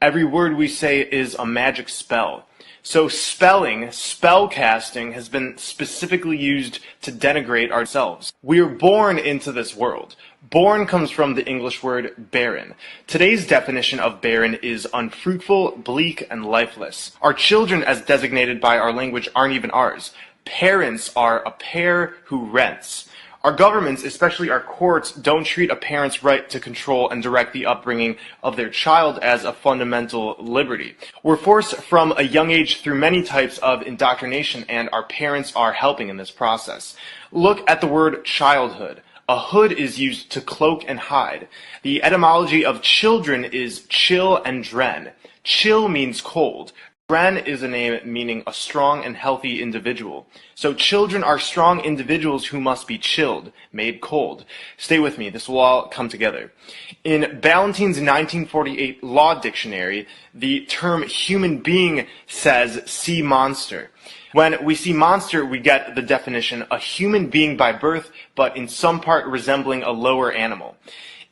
Every word we say is a magic spell. So spelling, spellcasting, has been specifically used to denigrate ourselves. We are born into this world. Born comes from the English word barren. Today's definition of barren is unfruitful, bleak, and lifeless. Our children, as designated by our language, aren't even ours. Parents are a pair who rents. Our governments, especially our courts, don't treat a parent's right to control and direct the upbringing of their child as a fundamental liberty. We're forced from a young age through many types of indoctrination, and our parents are helping in this process. Look at the word childhood. A hood is used to cloak and hide. The etymology of children is chill and dren. Chill means cold. Dren is a name meaning a strong and healthy individual. So children are strong individuals who must be chilled, made cold. Stay with me, this will all come together. In Ballantyne's 1948 Law Dictionary, the term human being says sea monster. When we see monster, we get the definition, a human being by birth, but in some part resembling a lower animal.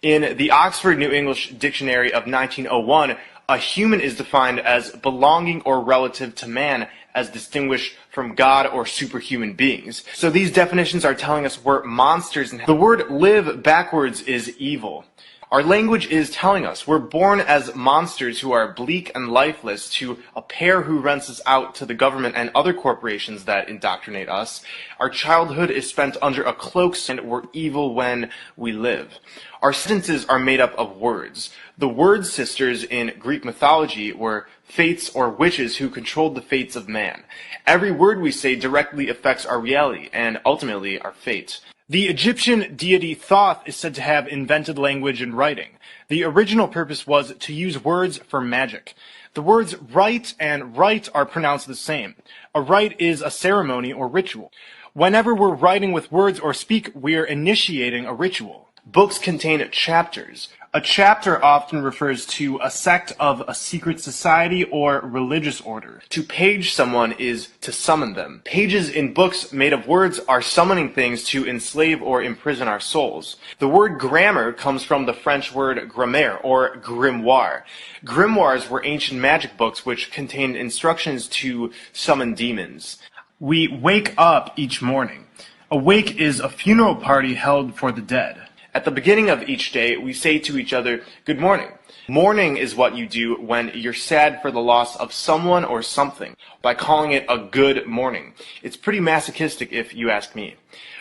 In the Oxford New English Dictionary of 1901, a human is defined as belonging or relative to man, as distinguished from God or superhuman beings. So these definitions are telling us we're monsters, and the word live backwards is evil. Our language is telling us we're born as monsters who are bleak and lifeless to a pair who rents us out to the government and other corporations that indoctrinate us. Our childhood is spent under a cloak, and we're evil when we live. Our sentences are made up of words. The word sisters in Greek mythology were fates or witches who controlled the fates of man. Every word we say directly affects our reality and ultimately our fate. The Egyptian deity Thoth is said to have invented language and writing. The original purpose was to use words for magic. The words write and write are pronounced the same. A rite is a ceremony or ritual. Whenever we're writing with words or speak, we're initiating a ritual. Books contain chapters. A chapter often refers to a sect of a secret society or religious order. To page someone is to summon them. Pages in books made of words are summoning things to enslave or imprison our souls. The word grammar comes from the French word grammaire or grimoire. Grimoires were ancient magic books which contained instructions to summon demons. We wake up each morning. A wake is a funeral party held for the dead. At the beginning of each day, we say to each other, "Good morning." Mourning is what you do when you're sad for the loss of someone or something, by calling it a good morning. It's pretty masochistic if you ask me.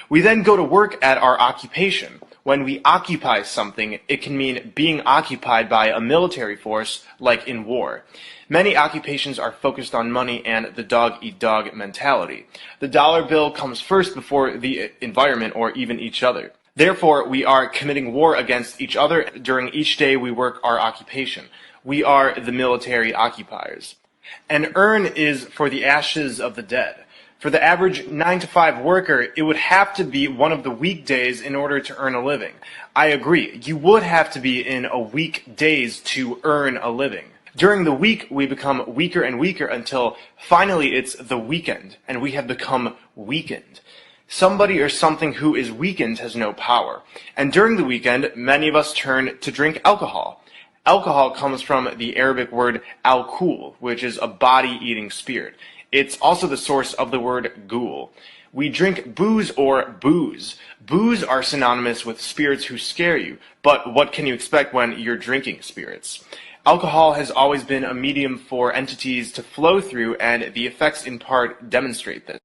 We then go to work at our occupation. When we occupy something, it can mean being occupied by a military force, like in war. Many occupations are focused on money and the dog-eat-dog mentality. The dollar bill comes first before the environment or even each other. Therefore, we are committing war against each other during each day we work our occupation. We are the military occupiers. An urn is for the ashes of the dead. For the average 9-to-5 worker, it would have to be one of the weekdays in order to earn a living. I agree. You would have to be in a weekdays to earn a living. During the week, we become weaker and weaker until finally it's the weekend, and we have become weakened. Somebody or something who is weakened has no power. And during the weekend, many of us turn to drink alcohol. Alcohol comes from the Arabic word al-kul, which is a body-eating spirit. It's also the source of the word ghoul. We drink booze or booze. Booze are synonymous with spirits who scare you, but what can you expect when you're drinking spirits? Alcohol has always been a medium for entities to flow through, and the effects in part demonstrate this.